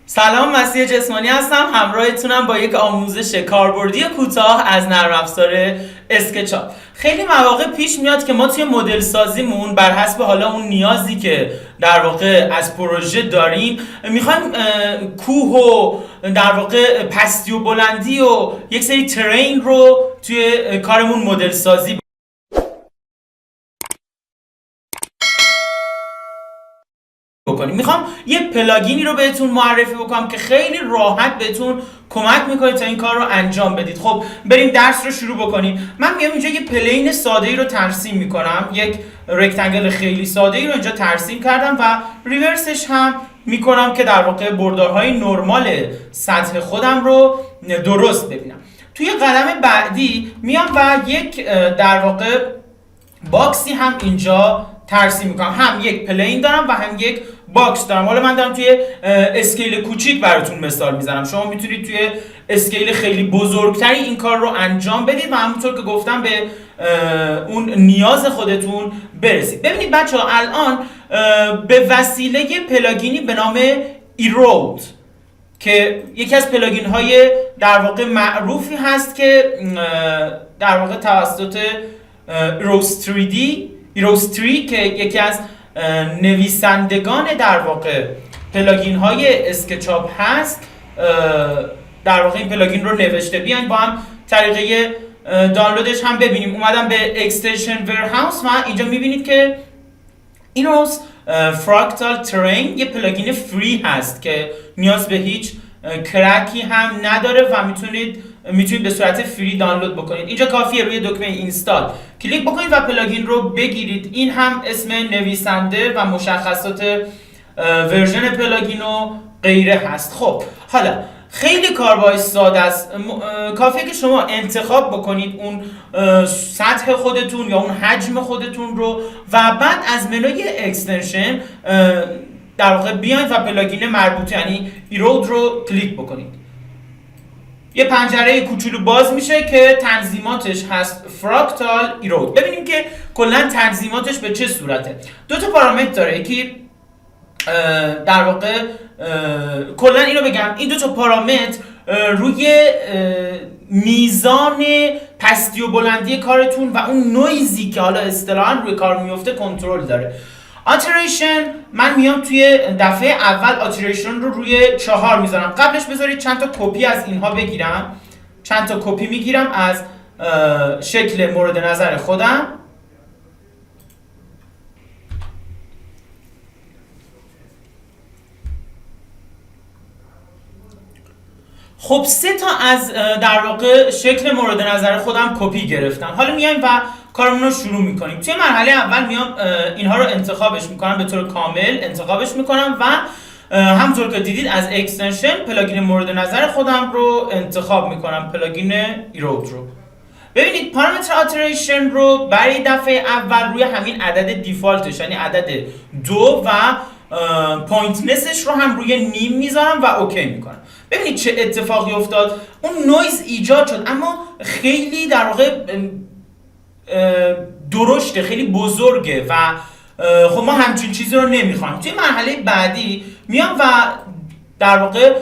سلام، مسیح جسمانی هستم. همراهتونم با یک آموزش کاربردی کوتاه از نرم افزار اسکچاپ. خیلی مواقع پیش میاد که ما توی مدل سازیمون بر حسب حالا اون نیازی که در واقع از پروژه داریم میخوایم کوه و در واقع پستی و بلندی و یک سری ترین رو توی کارمون مدل سازی بکنیم. میخوام یه پلاگینی رو بهتون معرفی بکنم که خیلی راحت بهتون کمک میکنه تا این کار رو انجام بدید. خب بریم درس رو شروع بکنیم. من میام اینجا یه پلین ساده ای رو ترسیم میکنم، یک رکتانگل خیلی ساده ای رو اینجا ترسیم کردم و ریورسش هم میکنم که در واقع بردارهای نرمال سطح خودم رو درست ببینم. توی قدم بعدی میام و یک در واقع باکسی هم اینجا ترسیم میکنم. هم یک پلین دارم و هم یک باکس دارم. حالا من دارم توی اسکیل کوچیک براتون مثال میزنم، شما میتونید توی اسکیل خیلی بزرگتری این کار رو انجام بدید و همونطور که گفتم به اون نیاز خودتون برسید. ببینید بچه ها، الان به وسیله پلاگینی به نام ایرود که یکی از پلاگین های در واقع معروفی هست که در واقع توسط ایروستری که یکی از نویسندگان در واقع پلاگین های اسکچاپ هست در واقع این پلاگین رو نوشته. بیاین با هم طریقه دانلودش هم ببینیم. اومدم به اکستنشن ورهاوس و اینجا میبینید که ایروس فراکتال ترین یه پلاگین فری هست که نیاز به هیچ کرکی هم نداره و میتونید به صورت فری دانلود بکنید. اینجا کافیه روی دکمه اینستال کلیک بکنید و پلاگین رو بگیرید. این هم اسم نویسنده و مشخصات ورژن پلاگین و غیره هست. خب حالا خیلی کاربای ساده است. کافیه که شما انتخاب بکنید اون سطح خودتون یا اون حجم خودتون رو و بعد از منوی اکستنشن در واقع بیاید و پلاگین مربوط یعنی ایرود رو کلیک بکنید. یه پنجره کوچولو باز میشه که تنظیماتش هست فراکتال ایرود. ببینیم که کلا تنظیماتش به چه صورته. دو تا پارامتر داره. یکی در واقع کلا اینو بگم، این دو تا پارامتر روی میزان پستی و بلندی کارتون و اون نویزی که حالا اصطلاحاً روی کار میفته کنترل داره. آتریشن، من میام توی دفعه اول آتریشن رو روی 4 میذارم. قبلش بذارید چند تا کپی از اینها بگیرم. چند تا کپی میگیرم از شکل مورد نظر خودم. خب 3 تا از در واقع شکل مورد نظر خودم کپی گرفتم. حالا میایم و کارمون رو شروع میکنیم. توی مرحله اول میام اینها رو انتخابش میکنم، به طور کامل انتخابش میکنم و همونطور که دیدید از اکستنشن پلاگین مورد نظر خودم رو انتخاب میکنم، پلاگین ایرود رو. ببینید پارامتر آتریشن رو برای دفعه اول روی همین عدد دیفالتش یعنی عدد 2 و پوینتنسش رو هم روی نیم میذارم و اوکی میکنم. ببینید چه اتفاقی افتاد. اون نویز ایجاد شد اما خیلی در واقع درشته، خیلی بزرگه و خب ما همچین چیزی رو نمیخوایم. توی مرحله بعدی میام و در واقع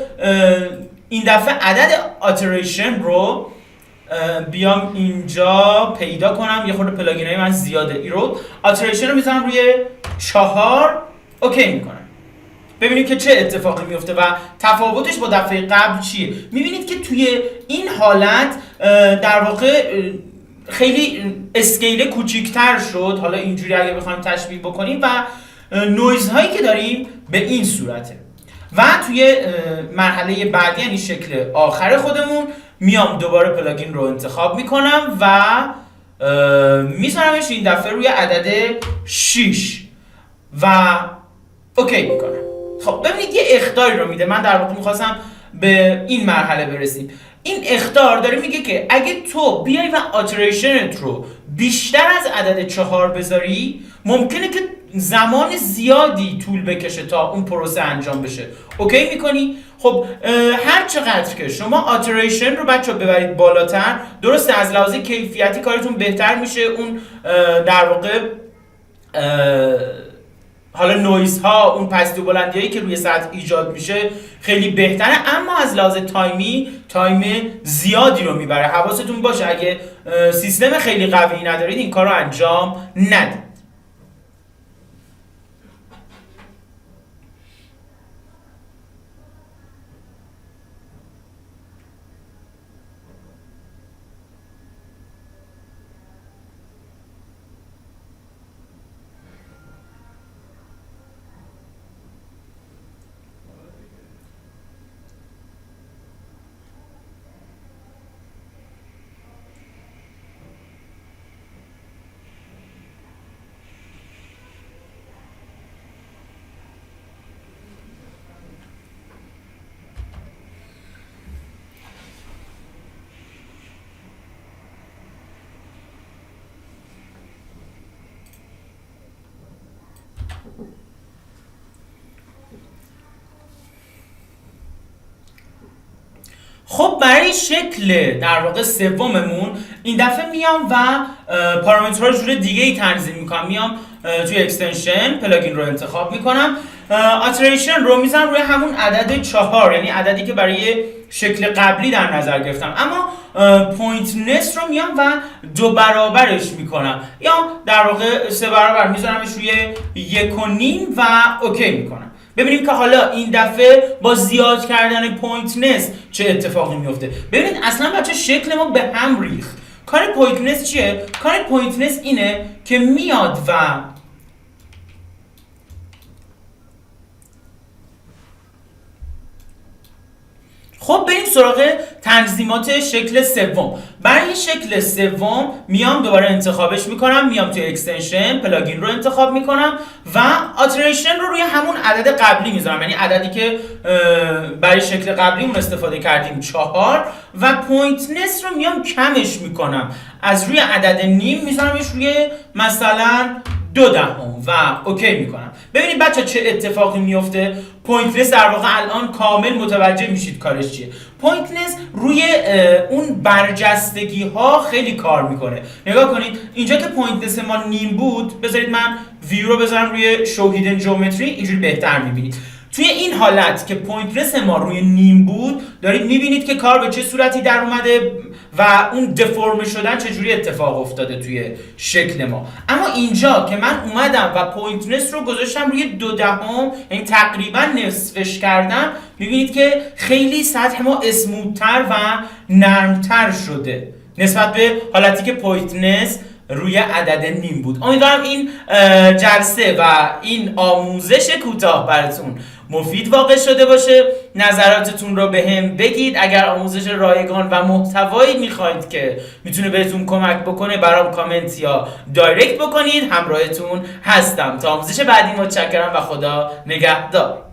این دفعه عدد آتریشن رو بیام اینجا پیدا کنم. یه خورده پلاگین های من زیاده. ایرود آتریشن رو میذارم روی 4 اوکی میکنم. ببینید که چه اتفاقی میفته و تفاوتش با دفعه قبل چیه. میبینید که توی این حالت در واقع خیلی اسکیل کوچیکتر شد. حالا اینجوری اگه بخوایم تشبیه بکنیم و نویزهایی که داریم به این صورته. و توی مرحله بعدی یعنی شکل آخر خودمون میام دوباره پلاگین رو انتخاب میکنم و میذارمش این دفعه روی عدد 6 و اوکی میکنم. خب ببینید یه اخطاری رو میده. من در واقع میخواستم به این مرحله برسیم. این اخطار داره میگه که اگه تو بیای و آتریشنت رو بیشتر از عدد 4 بذاری ممکنه که زمان زیادی طول بکشه تا اون پروسه انجام بشه. اوکی میکنی؟ خب هر چقدر که شما آتریشن رو بچه ببرید بالاتر، درسته از لحاظ کیفیتی کارتون بهتر میشه. اون در واقع حالا نویز ها، اون پستی و بلندی هایی که روی سطح ایجاد میشه خیلی بهتره، اما از لحاظ تایم زیادی رو میبره. حواستون باشه اگه سیستم خیلی قوی ندارید این کار رو انجام ندید. خب برای شکل در واقع سوممون این دفعه میام و پارامترها رو جور دیگه ای تنظیم میکنم. میام توی اکستنشن پلاگین رو انتخاب میکنم، آتریشن رو میزنم روی همون عدد 4، یعنی عددی که برای شکل قبلی در نظر گرفتم، اما پوینتنس رو میام و 2 برابرش میکنم، یا در واقع 3 برابر میذارمش روی 1.5 و اوکی میکنم. ببینیم که حالا این دفعه با زیاد کردن پوینتنس چه اتفاقی میفته. ببینید اصلا بچه شکل ما به هم ریخت. کار پوینتنس چیه؟ کار پوینتنس اینه که میاد و خب بریم سراغ تنظیمات شکل سوم. برای شکل سوم میام دوباره انتخابش میکنم، میام توی اکستنشن پلاگین رو انتخاب میکنم و آتریشن رو روی همون عدد قبلی میذارم، یعنی عددی که برای شکل قبلیمون استفاده کردیم 4، و پوینتنس رو میام کمش میکنم، از روی عدد نیم میذارمش روی مثلا 0.2 و اوکی میکنم. ببینید بچه چه اتفاقی میفته. پوینتنس در واقع الان کامل متوجه میشید کارش چیه. پوینتنس روی اون برجستگی ها خیلی کار میکنه. نگاه کنید اینجا که پوینتنس ما نیم بود، بذارید من ویو رو بذارم روی شو هیدن جیومتری، اینجوری بهتر میبینید. توی این حالت که پوینتنس ما روی نیم بود، دارید میبینید که کار به چه صورتی در اومده و اون دفرم شدن چجوری اتفاق افتاده توی شکل ما. اما اینجا که من اومدم و پوینتنس رو گذاشتم روی 0.2، یعنی تقریبا نصفش کردم، میبینید که خیلی سطح ما اسموتر و نرمتر شده نسبت به حالتی که پوینتنس روی عدد نیم بود. امیدوارم این جلسه و این آموزش کوتاه براتون مفید واقع شده باشه. نظراتتون رو به هم بگید. اگر آموزش رایگان و محتوایی میخواید که میتونه بهتون کمک بکنه، برام کامنت یا دایرکت بکنید. همراهتون هستم تا آموزش بعدی. متشکرم و خدا نگهدار.